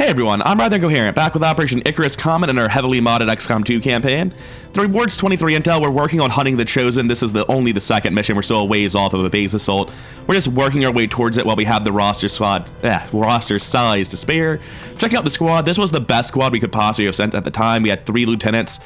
Hey everyone, I'm Rather Coherent, back with Operation Icarus Comet in our heavily modded XCOM 2 campaign. The reward's 23 intel, we're working on hunting the Chosen. This is only the second mission, we're still a ways off of a base assault. We're just working our way towards it while we have the roster size to spare. Checking out the squad, this was the best squad we could possibly have sent at the time. We had 3 lieutenants.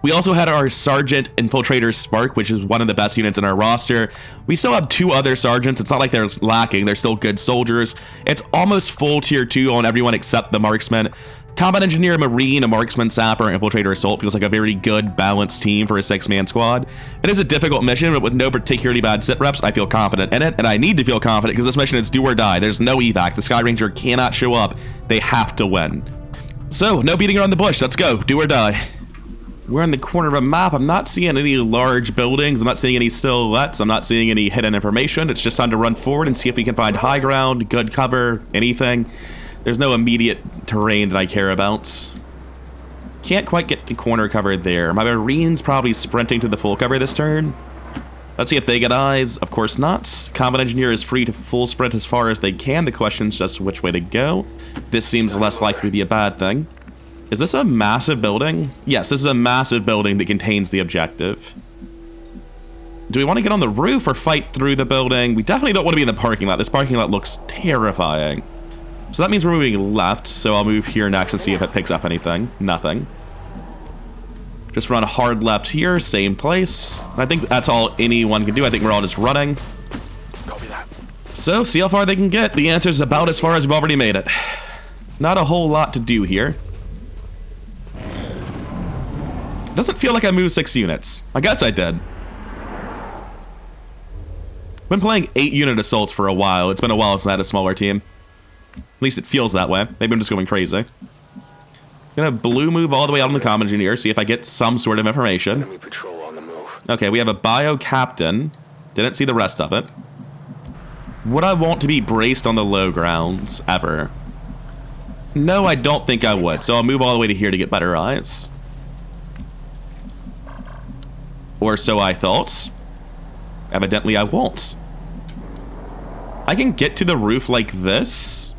We also had our Sergeant Infiltrator Spark, which is one of the best units in our roster. We still have 2 other sergeants. It's not like they're lacking. They're still good soldiers. It's almost full tier 2 on everyone except the marksman. Combat Engineer, Marine, a Marksman, Sapper, Infiltrator, Assault feels like a very good, balanced team for a 6-man squad. It is a difficult mission, but with no particularly bad sit reps, I feel confident in it, and I need to feel confident because this mission is do or die. There's no evac. The Sky Ranger cannot show up. They have to win. So, no beating around the bush. Let's go. Do or die. We're in the corner of a map. I'm not seeing any large buildings. I'm not seeing any silhouettes. I'm not seeing any hidden information. It's just time to run forward and see if we can find high ground, good cover, anything. There's no immediate terrain that I care about. Can't quite get to corner cover there. My Marine's probably sprinting to the full cover this turn. Let's see if they get eyes. Of course not. Combat Engineer is free to full sprint as far as they can. The question's just which way to go. This seems less likely to be a bad thing. Is this a massive building? Yes, this is a massive building that contains the objective. Do we want to get on the roof or fight through the building? We definitely don't want to be in the parking lot. This parking lot looks terrifying. So that means we're moving left, so I'll move here next and see if it picks up anything. Nothing. Just run hard left here, same place. I think that's all anyone can do. I think we're all just running. Copy that. So, see how far they can get. The answer is about as far as we've already made it. Not a whole lot to do here. Doesn't feel like I moved 6 units. I guess I did. Been playing 8-unit assaults for a while. It's been a while since I had a smaller team. At least it feels that way. Maybe I'm just going crazy. Gonna blue move all the way out on the Common Engineer, see if I get some sort of information. Enemy patrol on the move. Okay, we have a bio captain. Didn't see the rest of it. Would I want to be braced on the low grounds ever? No, I don't think I would. So I'll move all the way to here to get better eyes. Or so I thought. Evidently I won't. I can get to the roof like this.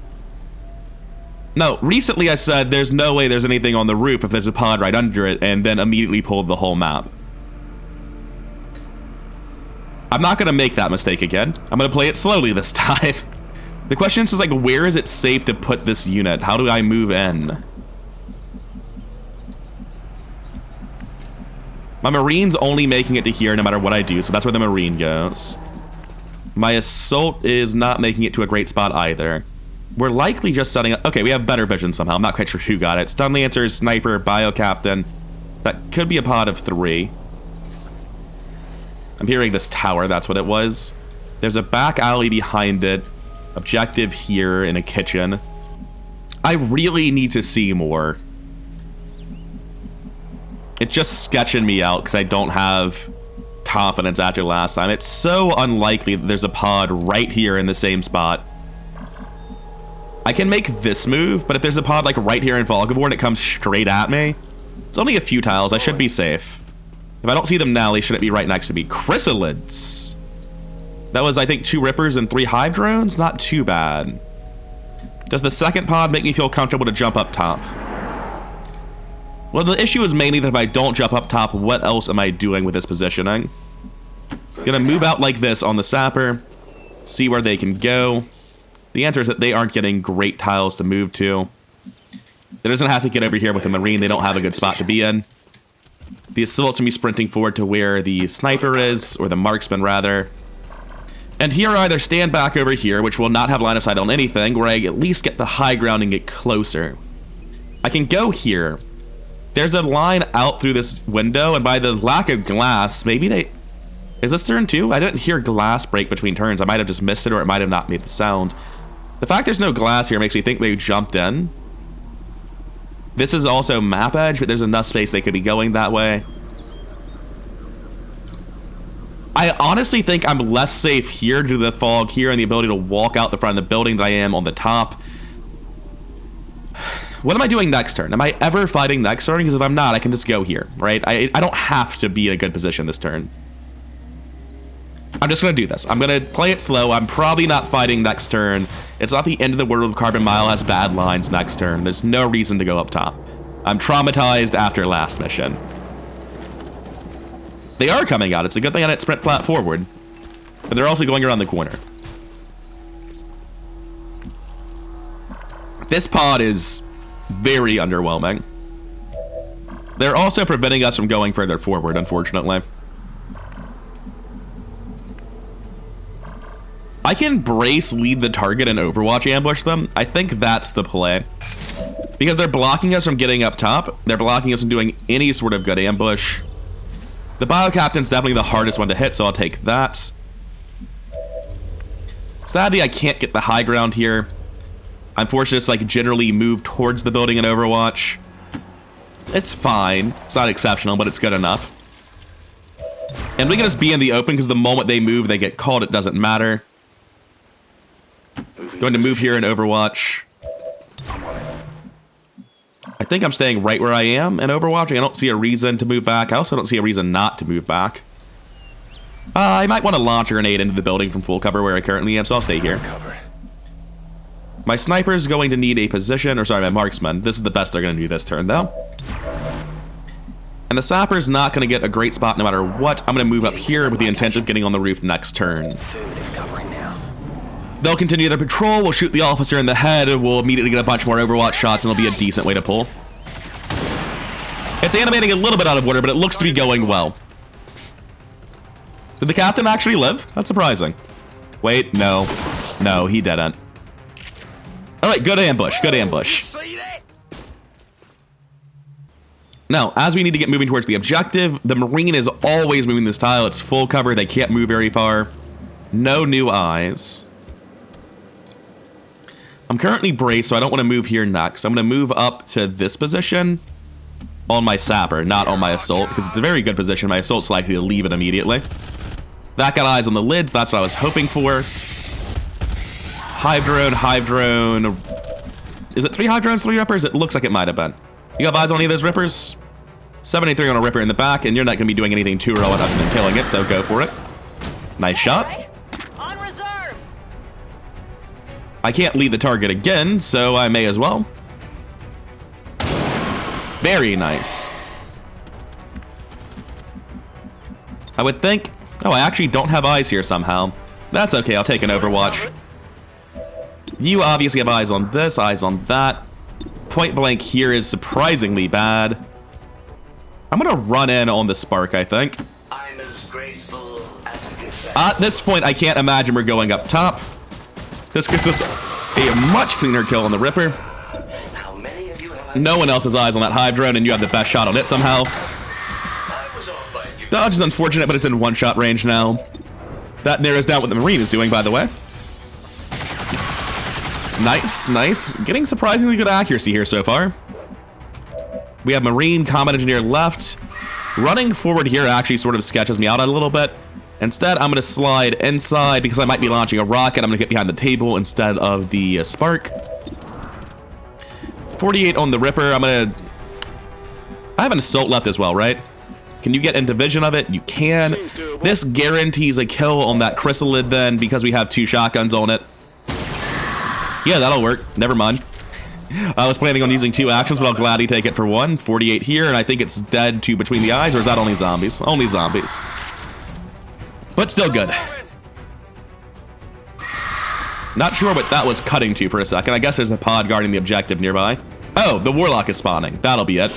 No, recently I said there's no way there's anything on the roof if there's a pod right under it, and then immediately pulled the whole map. I'm not going to make that mistake again. I'm going to play it slowly this time. The question is like, where is it safe to put this unit? How do I move in? My Marine's only making it to here no matter what I do, so that's where the Marine goes. My Assault is not making it to a great spot either. We're likely just setting up... Okay, we have better vision somehow. I'm not quite sure who got it. Stun Lancer, Sniper, Bio Captain. That could be a pod of 3. I'm hearing this tower, that's what it was. There's a back alley behind it. Objective here in a kitchen. I really need to see more. It's just sketching me out because I don't have confidence after last time. It's so unlikely that there's a pod right here in the same spot. I can make this move, but if there's a pod like right here in Volgavor and it comes straight at me, it's only a few tiles. I should be safe. If I don't see them now, they shouldn't be right next to me. Chrysalids. That was, I think, 2 Rippers and 3 Hive Drones. Not too bad. Does the second pod make me feel comfortable to jump up top? Well, the issue is mainly that if I don't jump up top, what else am I doing with this positioning? Gonna move out like this on the Sapper, see where they can go. The answer is that they aren't getting great tiles to move to. They're just gonna have to get over here with the Marine. They don't have a good spot to be in. The Assault's gonna be sprinting forward to where the Sniper is, or the Marksman rather. And here I either stand back over here, which will not have line of sight on anything, where I at least get the high ground and get closer. I can go here. There's a line out through this window, and by the lack of glass, maybe they... Is this turn 2? I didn't hear glass break between turns. I might have just missed it, or it might have not made the sound. The fact there's no glass here makes me think they jumped in. This is also map edge, but there's enough space they could be going that way. I honestly think I'm less safe here due to the fog here and the ability to walk out the front of the building than I am on the top. What am I doing next turn? Am I ever fighting next turn? Because if I'm not, I can just go here, right? I don't have to be in a good position this turn. I'm just going to do this. I'm going to play it slow. I'm probably not fighting next turn. It's not the end of the world if Carbon Mile has bad lines next turn. There's no reason to go up top. I'm traumatized after last mission. They are coming out. It's a good thing I didn't sprint flat forward. But they're also going around the corner. This pod is very underwhelming. They're also preventing us from going further forward, unfortunately. I can brace, lead the target, and Overwatch ambush them. I think that's the play. Because they're blocking us from getting up top. They're blocking us from doing any sort of good ambush. The Bio Captain's definitely the hardest one to hit, so I'll take that. Sadly, I can't get the high ground here. I'm forced to just like generally move towards the building in Overwatch. It's fine. It's not exceptional, but it's good enough. And we can just be in the open because the moment they move, they get called. It doesn't matter. Going to move here in Overwatch. I think I'm staying right where I am in Overwatch. I don't see a reason to move back. I also don't see a reason not to move back. I might want to launch a grenade into the building from full cover where I currently am, so I'll stay here. My sniper's going to need a position, or sorry, my marksman. This is the best they're going to do this turn, though. And the sapper's not going to get a great spot no matter what. I'm going to move up here with the intent of getting on the roof next turn. They'll continue their patrol, we'll shoot the officer in the head, we'll immediately get a bunch more Overwatch shots, and it'll be a decent way to pull. It's animating a little bit out of order, but it looks to be going well. Did the captain actually live? That's surprising. Wait, no. No, he didn't. Alright, good ambush, good ambush. Now, as we need to get moving towards the objective, the Marine is always moving this tile. It's full cover, they can't move very far. No new eyes. I'm currently braced, so I don't want to move here next. I'm going to move up to this position on my sapper, not on my assault, because it's a very good position. My assault's likely to leave it immediately. That got eyes on the lids. That's what I was hoping for. Hive drone. Is it 3 hive drones, 3 rippers? It looks like it might have been. You have eyes on any of those rippers? 73 on a ripper in the back, and you're not going to be doing anything too heroic other than killing it, so go for it. Nice shot. I can't lead the target again, so I may as well. Very nice. I would think... Oh, I actually don't have eyes here somehow. That's okay, I'll take an Overwatch. You obviously have eyes on this, eyes on that. Point blank here is surprisingly bad. I'm gonna run in on the spark, I think. I'm as graceful as a gazelle. At this point, I can't imagine we're going up top. This gets us a much cleaner kill on the Ripper. How many of you have No one else has eyes on that hive drone, and you have the best shot on it somehow. I was off by a few. Dodge is unfortunate, but it's in one-shot range now. That narrows down what the Marine is doing, by the way. Nice, nice. Getting surprisingly good accuracy here so far. We have Marine, Combat Engineer left. Running forward here actually sort of sketches me out a little bit. Instead, I'm going to slide inside because I might be launching a rocket. I'm going to get behind the table instead of the spark. 48 on the Ripper. I have an assault left as well, right? Can you get into vision of it? You can. This guarantees a kill on that chrysalid then because we have 2 shotguns on it. Yeah, that'll work. Never mind. I was planning on using 2 actions, but I'll gladly take it for 1. 48 here, and I think it's dead to between the eyes, or is that only zombies? Only zombies. But still good. Not sure what that was cutting to for a second. I guess there's a pod guarding the objective nearby. Oh, the Warlock is spawning. That'll be it.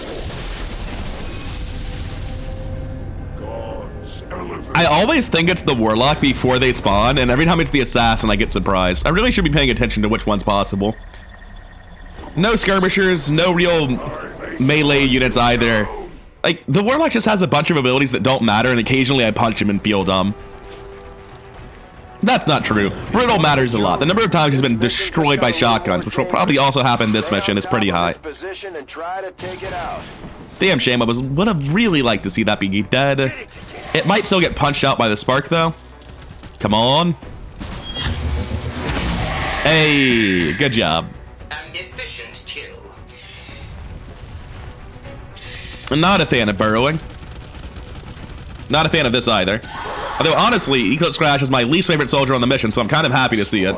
I always think it's the Warlock before they spawn, and every time it's the Assassin, I get surprised. I really should be paying attention to which one's possible. No skirmishers, no real melee units either. Like, the Warlock just has a bunch of abilities that don't matter, and occasionally I punch him and feel dumb. That's not true. Brittle matters a lot. The number of times he's been destroyed by shotguns, which will probably also happen this mission, is pretty high. Damn shame, I would have really liked to see that be dead. It might still get punched out by the spark, though. Come on. Hey, good job. An efficient kill. I'm not a fan of burrowing. Not a fan of this either. Although, honestly, Eclipse Crash is my least favorite soldier on the mission, so I'm kind of happy to see it.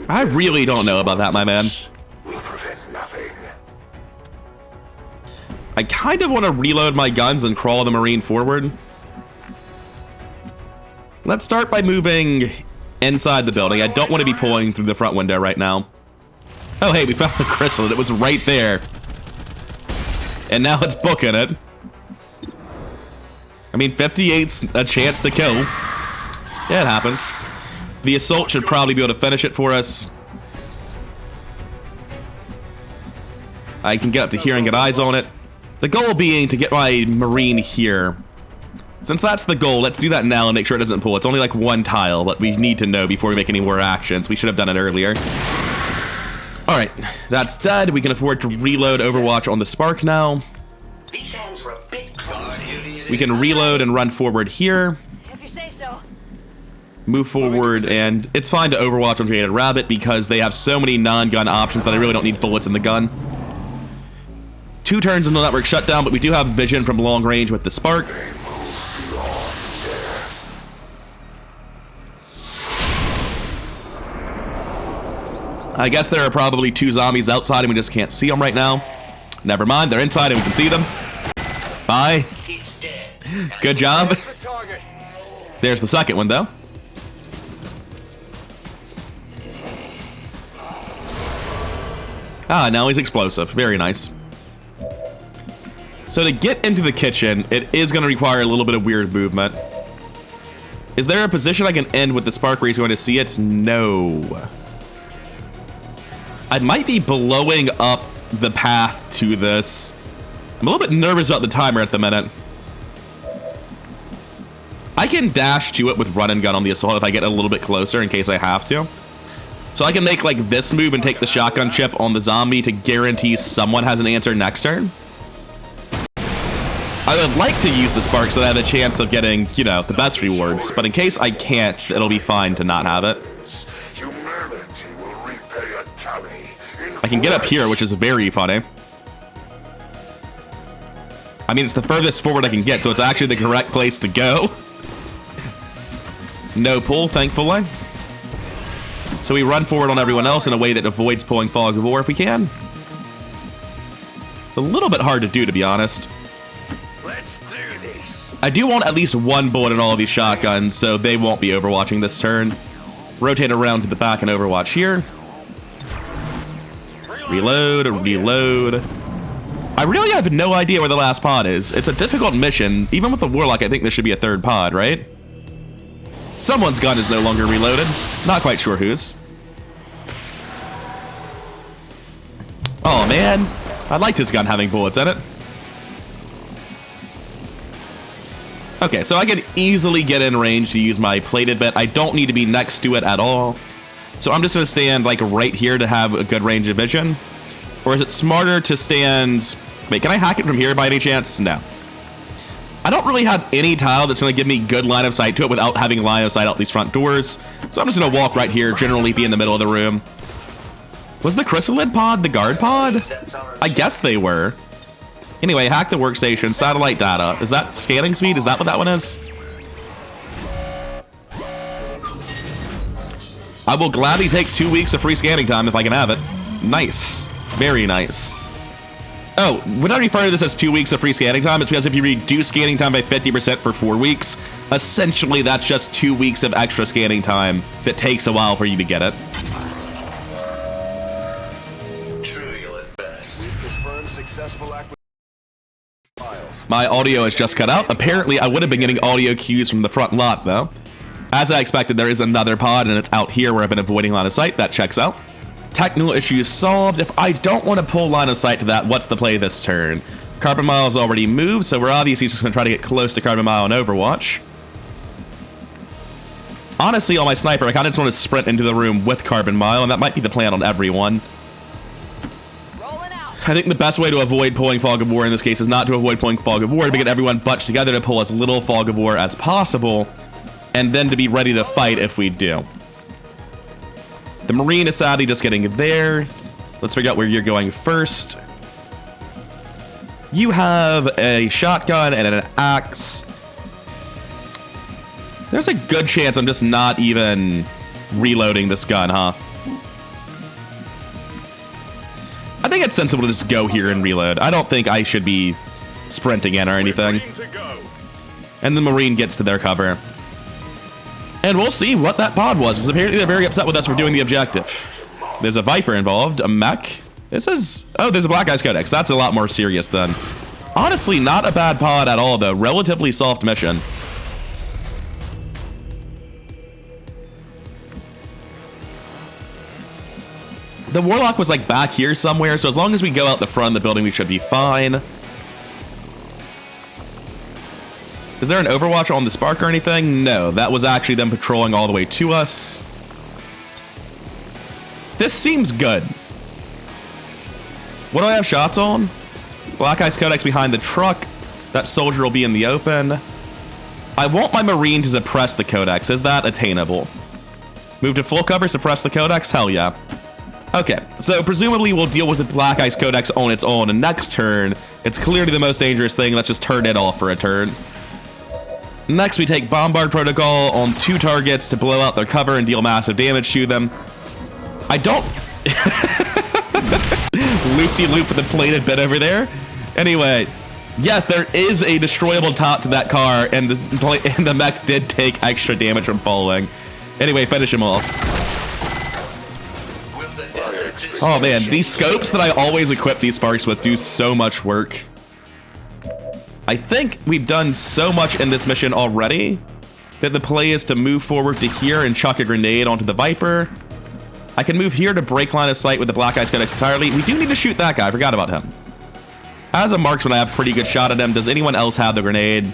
I really don't know about that, my man. will prevent nothing. I kind of want to reload my guns and crawl the Marine forward. Let's start by moving inside the building. I don't want to be pulling through the front window right now. Oh, hey, we found the chrysalid. It was right there. And now it's booking it. I mean, 58's a chance to kill. Yeah, it happens. The assault should probably be able to finish it for us. I can get up to here and get eyes on it. The goal being to get my Marine here. Since that's the goal, let's do that now and make sure it doesn't pull. It's only like one tile that we need to know before we make any more actions. We should have done it earlier. Alright, that's dead. We can afford to reload Overwatch on the Spark now. These hands were a bit clumsy. We can reload and run forward here. If you say so. Move forward, and it's fine to Overwatch on Jaded Rabbit because they have so many non-gun options that I really don't need bullets in the gun. 2 turns until network shutdown, but we do have vision from long range with the Spark. I guess there are probably 2 zombies outside and we just can't see them right now. Never mind, they're inside and we can see them. Bye. It's dead. Good job. There's the second one, though. Ah, now he's explosive. Very nice. So to get into the kitchen, it is going to require a little bit of weird movement. Is there a position I can end with the Spark where he's going to see it? No. I might be blowing up the path to this. I'm a little bit nervous about the timer at the minute. I can dash to it with run and gun on the assault if I get a little bit closer in case I have to. So I can make like this move and take the shotgun chip on the zombie to guarantee someone has an answer next turn. I would like to use the Spark so that I have a chance of getting, you know, the best rewards. But in case I can't, it'll be fine to not have it. I can get up here, which is very funny. I mean, it's the furthest forward I can get, so it's actually the correct place to go. No pull, thankfully. So we run forward on everyone else in a way that avoids pulling Fog of War if we can. It's a little bit hard to do, to be honest. Let's do this. I do want at least 1 bullet in all of these shotguns, so they won't be overwatching this turn. Rotate around to the back and Overwatch here. Reload, reload. I really have no idea where the last pod is. It's a difficult mission. Even with the Warlock, I think there should be a 3rd pod, right? Someone's gun is no longer reloaded. Not quite sure whose. Oh, man. I liked his gun having bullets in it. Okay, so I can easily get in range to use my plated bit. I don't need to be next to it at all. So I'm just going to stand like right here to have a good range of vision. Or is it smarter to stand... Wait, can I hack it from here by any chance? No. I don't really have any tile that's going to give me good line of sight to it without having line of sight out these front doors. So I'm just going to walk right here, generally be in the middle of the room. Was the chrysalid pod the guard pod? I guess they were. Anyway, hack the workstation, satellite data. Is that scanning speed? Is that what that one is? I will gladly take 2 weeks of free scanning time if I can have it. Nice. Very nice. Oh, when I refer to this as 2 weeks of free scanning time, it's because if you reduce scanning time by 50% for 4 weeks, essentially that's just 2 weeks of extra scanning time that takes a while for you to get it. Trivial at best. My audio has just cut out. Apparently, I would have been getting audio cues from the front lot, though. As I expected, there is another pod, and it's out here where I've been avoiding line of sight. That checks out. Technical issues solved. If I don't want to pull line of sight to that, what's the play this turn? Carbon Mile's already moved, so we're obviously just going to try to get close to Carbon Mile in Overwatch. Honestly, on my sniper, I kind of just want to sprint into the room with Carbon Mile, and that might be the plan on everyone. I think the best way to avoid pulling Fog of War in this case is not to avoid pulling Fog of War, but get everyone bunched together to pull as little Fog of War as possible, and then to be ready to fight if we do. The Marine is sadly just getting there. Let's figure out where you're going first. You have a shotgun and an axe. There's a good chance I'm just not even reloading this gun, huh? I think it's sensible to just go here and reload. I don't think I should be sprinting in or anything. And the Marine gets to their cover. And we'll see what that pod was, because apparently they're very upset with us for doing the objective. There's a Viper involved, a mech. This is... Oh, there's a Black Ice Codex. That's a lot more serious then. Honestly, not a bad pod at all, though. Relatively soft mission. The Warlock was like back here somewhere, so as long as we go out the front of the building, we should be fine. Is there an Overwatch on the Spark or anything? No, that was actually them patrolling all the way to us. This seems good. What do I have shots on? Black Ice Codex behind the truck. That soldier will be in the open. I want my Marine to suppress the Codex. Is that attainable? Move to full cover, suppress the Codex? Hell yeah. Okay, so presumably we'll deal with the Black Ice Codex on its own, and next turn, it's clearly the most dangerous thing. Let's just turn it off for a turn. Next, we take Bombard Protocol on 2 targets to blow out their cover and deal massive damage to them. I don't... Loop-de-loop with the plated bit over there. Anyway, yes, there is a destroyable top to that car, and the mech did take extra damage from falling. Anyway, finish him off. Oh man, these scopes that I always equip these sparks with do so much work. I think we've done so much in this mission already that the play is to move forward to here and chuck a grenade onto the Viper. I can move here to break line of sight with the Black Ice Codex entirely. We do need to shoot that guy. I forgot about him. As a marksman, I have a pretty good shot at him. Does anyone else have the grenade?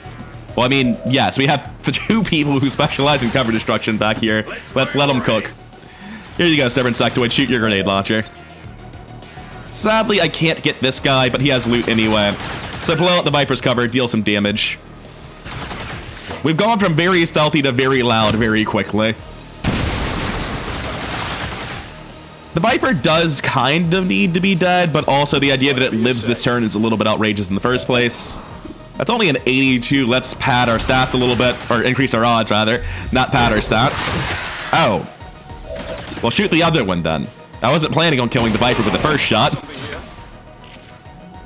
Well, I mean, yes, we have the 2 people who specialize in cover destruction back here. Let's let them cook. Here you go, Stubborn Sectoid. Shoot your grenade launcher. Sadly, I can't get this guy, but he has loot anyway. So blow out the Viper's cover, deal some damage. We've gone from very stealthy to very loud very quickly. The Viper does kind of need to be dead, but also the idea that it lives this turn is a little bit outrageous in the first place. That's only an 82. Let's pad our stats a little bit, or increase our odds, rather. Not pad our stats. Oh. Well, shoot the other one, then. I wasn't planning on killing the Viper with the first shot.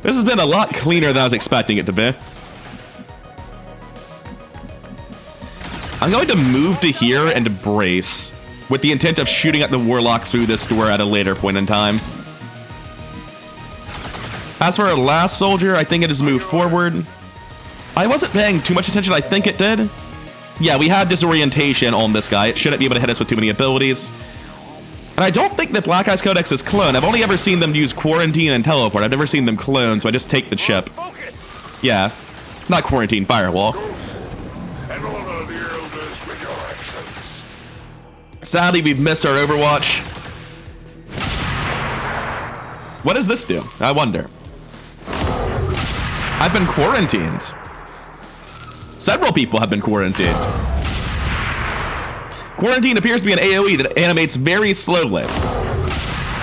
This has been a lot cleaner than I was expecting it to be. I'm going to move to here and brace, with the intent of shooting at the Warlock through this door at a later point in time. As for our last soldier, I think it has moved forward. I wasn't paying too much attention. I think it did. Yeah, we had disorientation on this guy. It shouldn't be able to hit us with too many abilities. And I don't think that Black Ice Codex is clone. I've only ever seen them use Quarantine and Teleport. I've never seen them clone, so I just take the chip. Yeah. Not Quarantine, Firewall. Sadly, we've missed our Overwatch. What does this do? I wonder. I've been quarantined. Several people have been quarantined. Quarantine appears to be an AoE that animates very slowly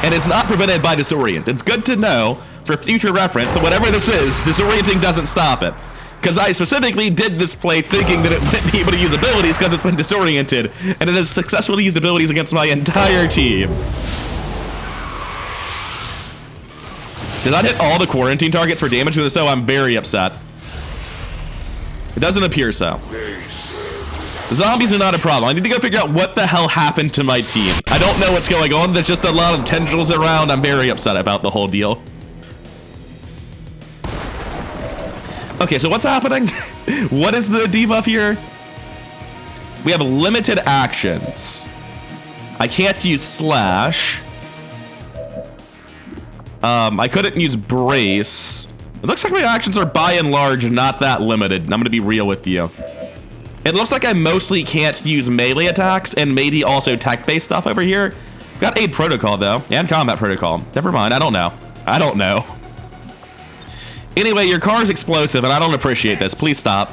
and is not prevented by disorient. It's good to know for future reference that whatever this is, disorienting doesn't stop it. Because I specifically did this play thinking that it wouldn't be able to use abilities because it's been disoriented, and it has successfully used abilities against my entire team. Did that hit all the quarantine targets for damage? And if so, I'm very upset. It doesn't appear so. The zombies are not a problem. I need to go figure out what the hell happened to my team. I don't know what's going on. There's just a lot of tendrils around. I'm very upset about the whole deal. Okay, so what's happening? What is the debuff here? We have limited actions. I can't use slash. I couldn't use brace. It looks like my actions are by and large not that limited. I'm gonna be real with you. It looks like I mostly can't use melee attacks and maybe also tech-based stuff over here. Got aid protocol though, and combat protocol. Never mind, I don't know. I don't know. Anyway, your car is explosive and I don't appreciate this. Please stop.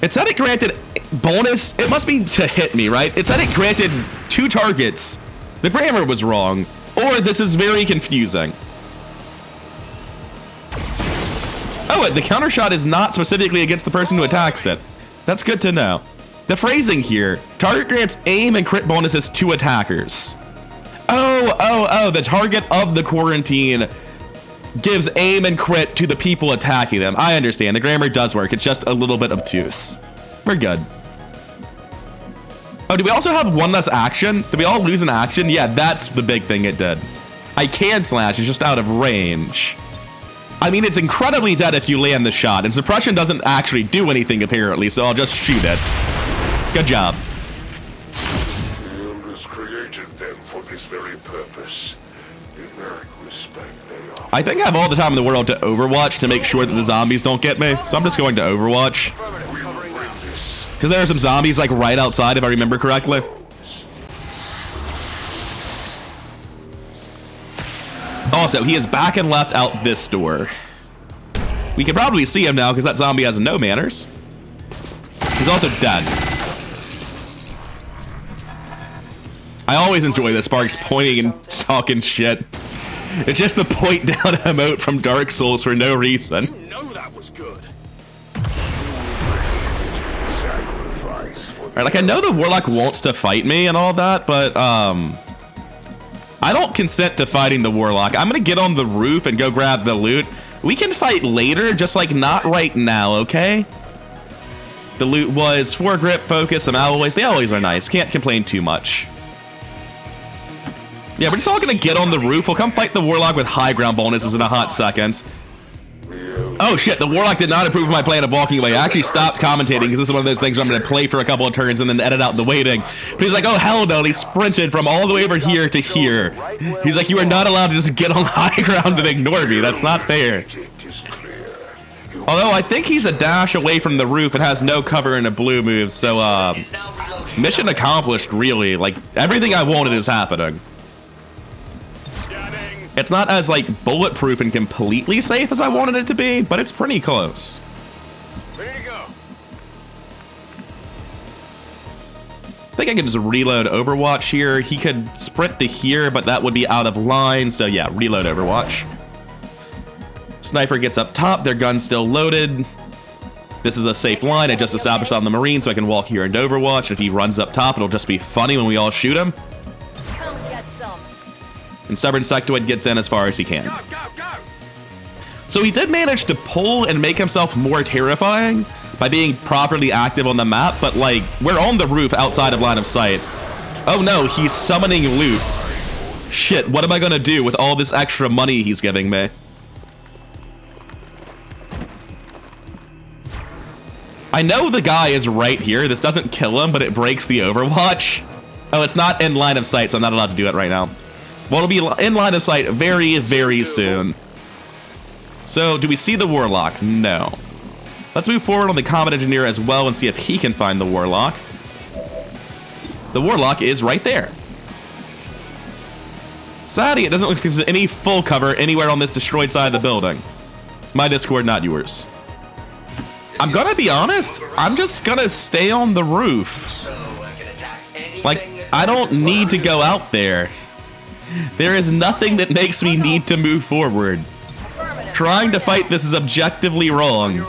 It said it granted bonus. It must be to hit me, right? It said it granted 2 targets. The grammar was wrong, or this is very confusing. Oh, the counter shot is not specifically against the person who attacks it. That's good to know. The phrasing here, target grants aim and crit bonuses to attackers. Oh, Oh, the target of the quarantine gives aim and crit to the people attacking them. I understand. The grammar does work. It's just a little bit obtuse. We're good. Oh, do we also have one less action? Did we all lose an action? Yeah, that's the big thing it did. I can slash, it's just out of range. I mean, it's incredibly dead if you land the shot, and suppression doesn't actually do anything apparently, so I'll just shoot it. Good job. The elders created them for this very purpose. In that respect, they are. I think I have all the time in the world to Overwatch to make sure that the zombies don't get me, so I'm just going to Overwatch. Because there are some zombies like right outside, if I remember correctly. Also, he is back and left out this door. We can probably see him now because that zombie has no manners. He's also dead. I always enjoy the Sparks pointing and talking shit. It's just the point down emote from Dark Souls for no reason. No, that was good. Alright, like I know the Warlock wants to fight me and all that, but I don't consent to fighting the Warlock. I'm gonna get on the roof and go grab the loot. We can fight later, just like not right now, okay? The loot was foregrip, focus, some alloys. The alloys are nice. Can't complain too much. Yeah, we're just all gonna get on the roof. We'll come fight the Warlock with high ground bonuses in a hot second. Oh shit, the Warlock did not approve of my plan of walking away. I actually stopped commentating because this is one of those things where I'm going to play for a couple of turns and then edit out the waiting. But he's like, oh hell no, and he sprinted from all the way over here to here. He's like, you are not allowed to just get on high ground and ignore me. That's not fair. Although I think he's a dash away from the roof and has no cover in a blue move, so mission accomplished really. Like everything I wanted is happening. It's not as like bulletproof and completely safe as I wanted it to be, but it's pretty close. Ready to go. I think I can just reload Overwatch here. He could sprint to here, but that would be out of line. So yeah, reload Overwatch. Sniper gets up top. Their gun's still loaded. This is a safe line. I just established on the Marine, so I can walk here into Overwatch. If he runs up top, it'll just be funny when we all shoot him. And Stubborn Sectoid gets in as far as he can. Go, go, go. So he did manage to pull and make himself more terrifying by being properly active on the map, but like, we're on the roof outside of line of sight. Oh no, he's summoning loot. Shit, what am I gonna do with all this extra money he's giving me? I know the guy is right here. This doesn't kill him, but it breaks the Overwatch. Oh, it's not in line of sight, so I'm not allowed to do it right now. Well, it'll be in line of sight very, very soon. So, do we see the Warlock? No. Let's move forward on the Combat Engineer as well and see if he can find the Warlock. The Warlock is right there. Sadly, it doesn't look like there's any full cover anywhere on this destroyed side of the building. My Discord, not yours. I'm gonna be honest, I'm just gonna stay on the roof. So I can attack anything. Like, I don't need to go out there. There is nothing that makes me need to move forward. Trying to fight this is objectively wrong.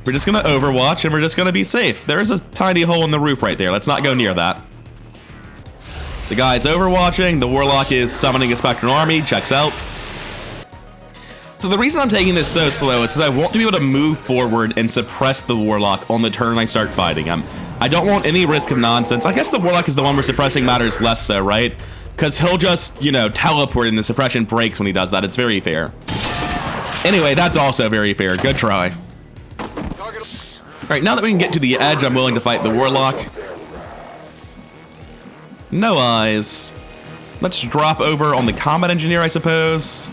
We're just gonna Overwatch and we're just gonna be safe. There's a tiny hole in the roof right there. Let's not go near that. The guy's Overwatching. The Warlock is summoning a Spectral Army. Checks out. So the reason I'm taking this so slow is because I want to be able to move forward and suppress the Warlock on the turn I start fighting him. I don't want any risk of nonsense. I guess the Warlock is the one where suppressing matters less though, right? Because he'll just, you know, teleport and the suppression breaks when he does that. It's very fair. Anyway, that's also very fair. Good try. Alright, now that we can get to the edge, I'm willing to fight the Warlock. No eyes. Let's drop over on the Combat Engineer, I suppose.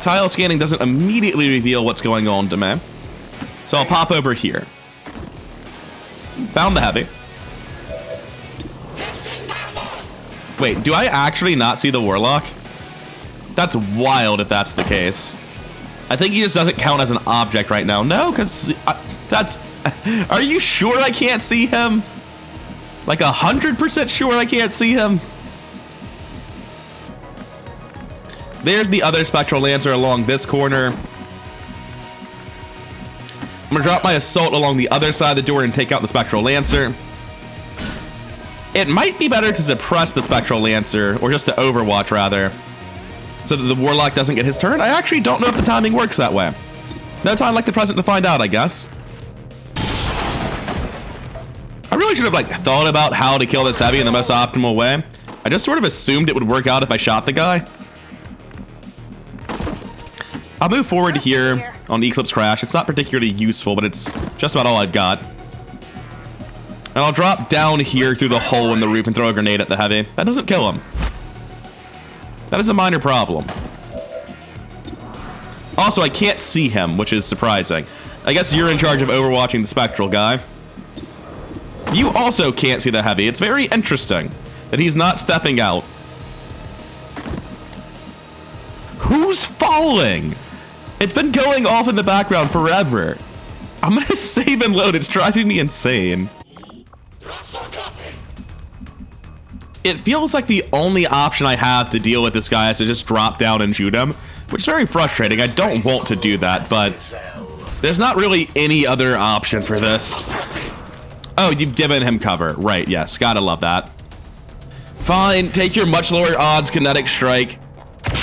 Tile scanning doesn't immediately reveal what's going on to me. So I'll pop over here. Found the Heavy. Wait, do I actually not see the Warlock? That's wild if that's the case. I think he just doesn't count as an object right now. No, because that's... Are you sure I can't see him? Like 100% sure I can't see him? There's the other Spectral Lancer along this corner. I'm gonna drop my Assault along the other side of the door and take out the Spectral Lancer. It might be better to suppress the Spectral Lancer, or just to overwatch rather, so that the Warlock doesn't get his turn. I actually don't know if the timing works that way. No time like the present to find out, I guess. I really should have like thought about how to kill this heavy in the most optimal way. I just sort of assumed it would work out if I shot the guy. I'll move forward here on Eclipse Crash. It's not particularly useful, but it's just about all I've got. And I'll drop down here through the hole in the roof and throw a grenade at the heavy. That doesn't kill him. That is a minor problem. Also, I can't see him, which is surprising. I guess you're in charge of overwatching the Spectral guy. You also can't see the heavy. It's very interesting that he's not stepping out. Who's falling? It's been going off in the background forever. I'm gonna save and load. It's driving me insane. It feels like the only option I have to deal with this guy is to just drop down and shoot him, which is very frustrating. I don't want to do that, but there's not really any other option for this. Oh, you've given him cover. Right, yes. Gotta love that. Fine, take your much lower odds kinetic strike.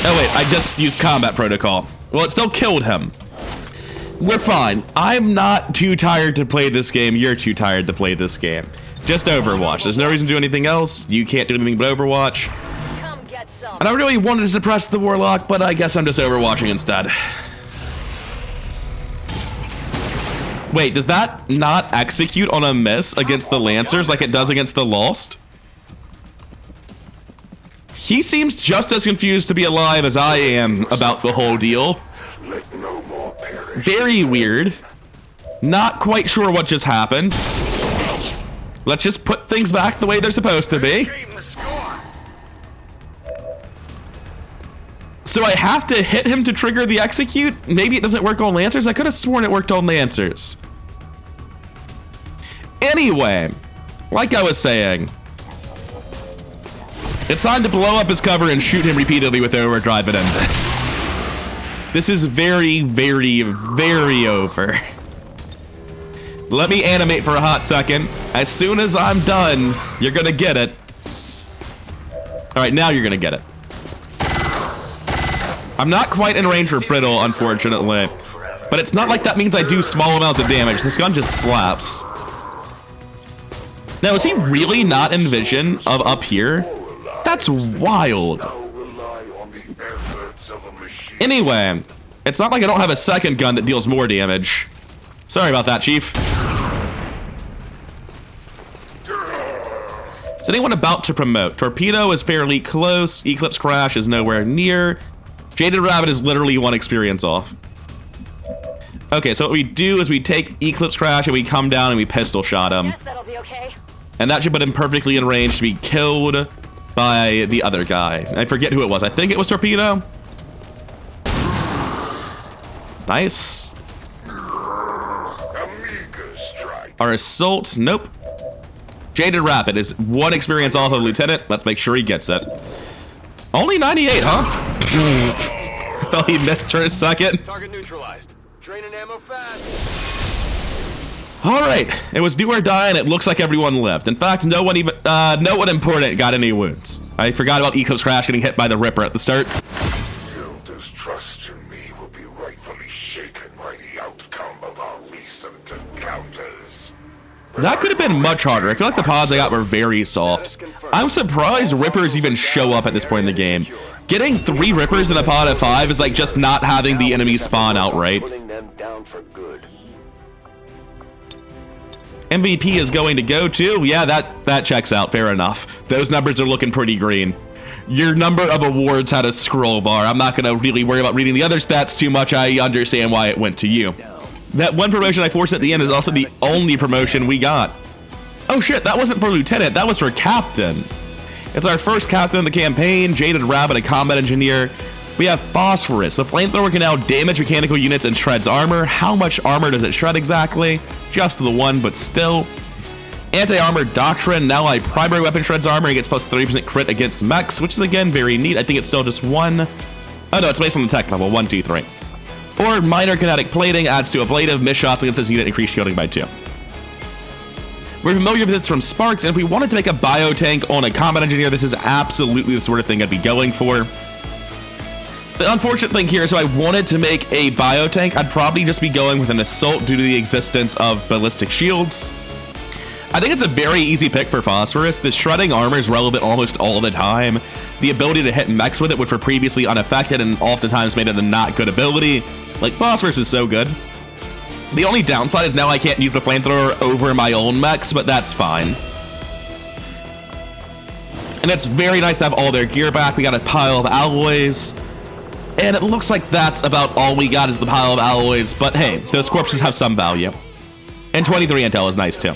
Oh wait, I just used combat protocol. Well, it still killed him. We're fine. I'm not too tired to play this game. You're too tired to play this game. Just Overwatch. There's no reason to do anything else. You can't do anything but Overwatch. And I really wanted to suppress the Warlock, but I guess I'm just Overwatching instead. Wait, does that not execute on a miss against the Lancers like it does against the Lost? He seems just as confused to be alive as I am about the whole deal. Very weird. Not quite sure what just happened. Let's just put things back the way they're supposed to be. So I have to hit him to trigger the execute? Maybe it doesn't work on Lancers? I could have sworn it worked on Lancers. Anyway, like I was saying, it's time to blow up his cover and shoot him repeatedly with overdrive and end this. This is very, very, very over. Let me animate for a hot second. As soon as I'm done, you're gonna get it. All right, now you're gonna get it. I'm not quite in range for Brittle, unfortunately. But it's not like that means I do small amounts of damage. This gun just slaps. Now, is he really not in vision of up here? That's wild. Anyway, it's not like I don't have a second gun that deals more damage. Sorry about that, Chief. Is anyone about to promote? Torpedo is fairly close. Eclipse Crash is nowhere near. Jaded Rabbit is literally one experience off. Okay, so what we do is we take Eclipse Crash and we come down and we pistol shot him. Yes, that'll be okay. And that should put him perfectly in range to be killed by the other guy. I forget who it was. I think it was Torpedo. Nice. Our assault, nope. Jaded Rapid is one experience off of Lieutenant. Let's make sure he gets it. Only 98, huh? I thought he missed for a second. Target neutralized. Draining ammo fast. All right, it was do or die, and it looks like everyone lived. In fact, no one important got any wounds. I forgot about Eclipse Crash getting hit by the Ripper at the start. Gilda's trust in me will be rightfully shaken by the outcome of our recent encounters. That could have been much harder. I feel like the pods I got were very soft. I'm surprised Rippers even show up at this point in the game. Getting 3 Rippers in a pod of 5 is like just not having the enemy spawn outright. Putting them down for good. MVP is going to go to, yeah, that checks out, fair enough. Those numbers are looking pretty green. Your number of awards had a scroll bar. I'm not gonna really worry about reading the other stats too much. I understand why it went to you. That one promotion I forced at the end is also the only promotion we got. Oh shit, that wasn't for Lieutenant, that was for Captain. It's our first Captain in the campaign, Jaded Rabbit, a combat engineer. We have Phosphorus. The flamethrower can now damage mechanical units and shreds armor. How much armor does it shred exactly? Just the one, but still. Anti-armor Doctrine. Now my primary weapon shreds armor and gets plus 30% crit against mechs, which is again very neat. I think it's still just 1. Oh no, it's based on the tech level, 1, 2, 3. Or minor kinetic plating adds to ablative miss shots against this unit, increased shielding by 2. We're familiar with this from Sparks, and if we wanted to make a bio-tank on a combat engineer, this is absolutely the sort of thing I'd be going for. The unfortunate thing here is if I wanted to make a bio-tank, I'd probably just be going with an assault due to the existence of ballistic shields. I think it's a very easy pick for Phosphorus. The shredding armor is relevant almost all the time. The ability to hit mechs with it, which were previously unaffected and oftentimes made it a not good ability. Like, Phosphorus is so good. The only downside is now I can't use the flamethrower over my own mechs, but that's fine. And it's very nice to have all their gear back. We got a pile of alloys. And it looks like that's about all we got is the pile of alloys, but hey, those corpses have some value. And 23 intel is nice too.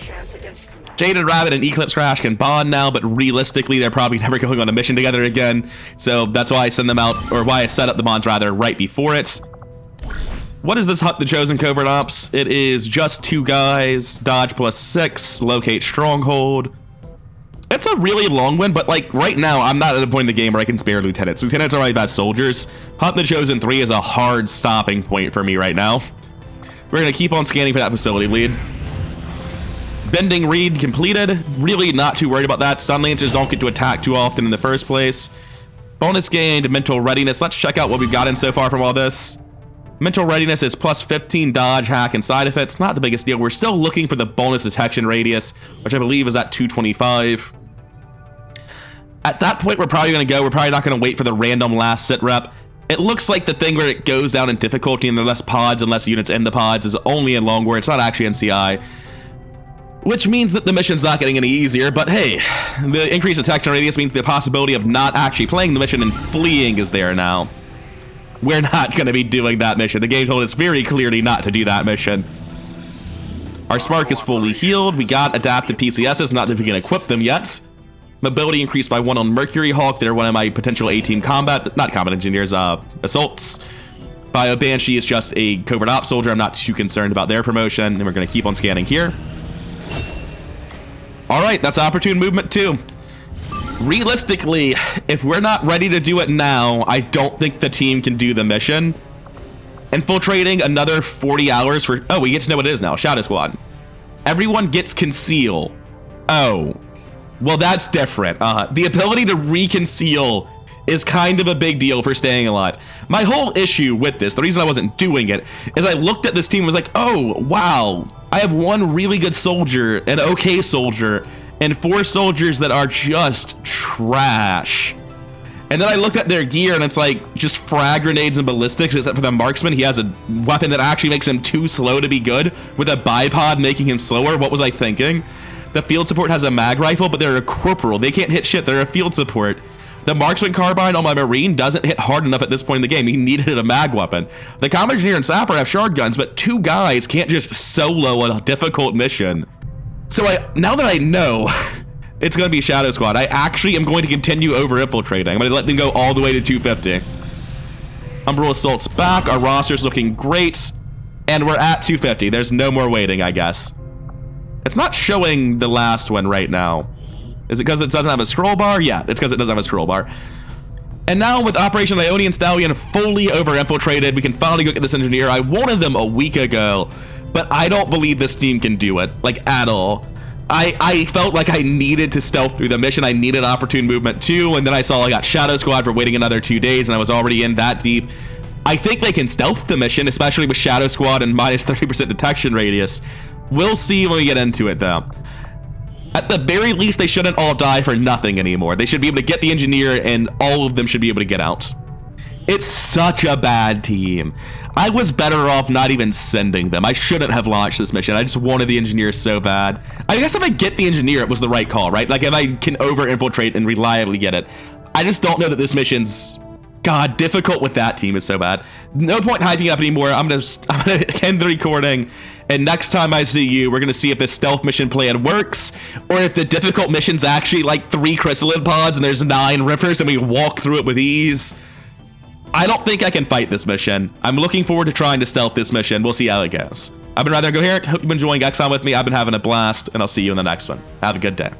Jaded Rabbit and Eclipse Crash can bond now, but realistically, they're probably never going on a mission together again. So that's why I send them out, or why I set up the bonds rather right before it. What is this Hunt the Chosen Covert Ops? It is just 2 guys, dodge +6, locate stronghold. It's a really long one, but like right now, I'm not at a point in the game where I can spare lieutenants. Lieutenants are my best soldiers. Hunt the Chosen 3 is a hard stopping point for me right now. We're gonna keep on scanning for that facility lead. Bending read completed. Really not too worried about that. Stun Lancers don't get to attack too often in the first place. Bonus gained, mental readiness. Let's check out what we've gotten so far from all this. Mental readiness is +15 dodge, hack, and side effects. Not the biggest deal. We're still looking for the bonus detection radius, which I believe is at 225. At that point, we're probably going to go. We're probably not going to wait for the random last sit rep. It looks like the thing where it goes down in difficulty and there are less pods and less units in the pods is only in long war. It's not actually in CI. Which means that the mission's not getting any easier, but hey, the increased detection radius means the possibility of not actually playing the mission and fleeing is there now. We're not going to be doing that mission. The game told us very clearly not to do that mission. Our Spark is fully healed. We got adaptive PCSs, not that we can equip them yet. Mobility increased by 1 on Mercury Hawk. They're one of my potential A-team combat, not combat engineers, assaults. Bio Banshee is just a covert op soldier. I'm not too concerned about their promotion, and we're going to keep on scanning here. All right, that's opportune movement 2. Realistically, if we're not ready to do it now, I don't think the team can do the mission. Infiltrating another 40 hours for... Oh, we get to know what it is now. Shadow Squad. Everyone gets conceal. Oh. Well, that's different. The ability to reconceal is kind of a big deal for staying alive. My whole issue with this, the reason I wasn't doing it, is I looked at this team and was like, oh, wow. I have 1 really good soldier, an okay soldier, and 4 soldiers that are just trash. And then I looked at their gear and it's like just frag grenades and ballistics, except for the marksman. He has a weapon that actually makes him too slow to be good, with a bipod making him slower. What was I thinking? The field support has a mag rifle, but they're a corporal. They can't hit shit. They're a field support. The marksman carbine on my Marine doesn't hit hard enough at this point in the game. He needed a mag weapon. The combat engineer and sapper have shard guns, but 2 guys can't just solo a difficult mission. So now that I know it's going to be Shadow Squad, I actually am going to continue over infiltrating. I'm going to let them go all the way to 250. Umbral Assault's back. Our roster's looking great. And we're at 250. There's no more waiting, I guess. It's not showing the last one right now. Is it because it doesn't have a scroll bar? Yeah, it's because it doesn't have a scroll bar. And now with Operation Ionian Stallion fully over-infiltrated, we can finally go get this engineer. I wanted them a week ago, but I don't believe this team can do it, like, at all. I felt like I needed to stealth through the mission. I needed opportune movement too, and then I saw I got Shadow Squad for waiting another 2 days, and I was already in that deep. I think they can stealth the mission, especially with Shadow Squad and minus 30% detection radius. We'll see when we get into it, though. At the very least, they shouldn't all die for nothing anymore. They should be able to get the engineer, and all of them should be able to get out. It's such a bad team. I was better off not even sending them. I shouldn't have launched this mission. I just wanted the engineer so bad. I guess if I get the engineer, it was the right call, right? Like, if I can over-infiltrate and reliably get it. I just don't know that this mission's... God, difficult with that team is so bad. No point hyping up anymore. I'm gonna end the recording, and next time I see you, we're gonna see if this stealth mission plan works, or if the difficult mission's actually like 3 chrysalid pods and there's 9 rippers and we walk through it with ease. I don't think I can fight this mission. I'm looking forward to trying to stealth this mission. We'll see how it goes. I've been Rather Incoherent. Hope you've been enjoying XCOM with me. I've been having a blast, and I'll see you in the next one. Have a good day.